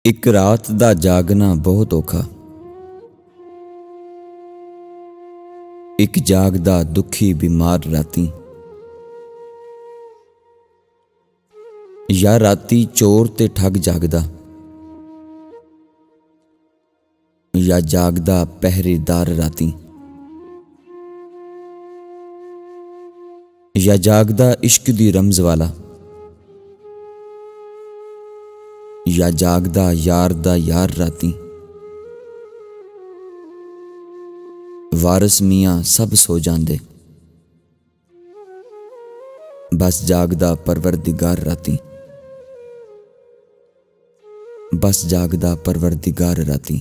ਇੱਕ ਰਾਤ ਦਾ ਜਾਗਣਾ ਬਹੁਤ ਔਖਾ। ਇੱਕ ਜਾਗਦਾ ਦੁਖੀ ਬਿਮਾਰ ਰਾਤੀ। ਜਾਂ ਰਾਤੀ ਚੋਰ ਤੇ ਠੱਗ ਜਾਗਦਾ, ਜਾਂ ਜਾਗਦਾ ਪਹਿਰੇਦਾਰ ਰਾਤੀ। ਜਾਂ ਜਾਗਦਾ ਇਸ਼ਕ ਦੀ ਰਮਜ਼ ਵਾਲਾ, ਜਾਂ ਜਾਗਦਾ ਯਾਰ ਦਾ ਯਾਰ ਰਾਤੀ। ਵਾਰਿਸ ਮੀਆਂ ਸਭ ਸੋ ਜਾਂਦੇ, ਬਸ ਜਾਗਦਾ ਪਰਵਰਦਿਗਾਰ ਰਾਤੀ। ਬਸ ਜਾਗਦਾ ਪਰਵਰਦਿਗਾਰ ਰਾਤੀ।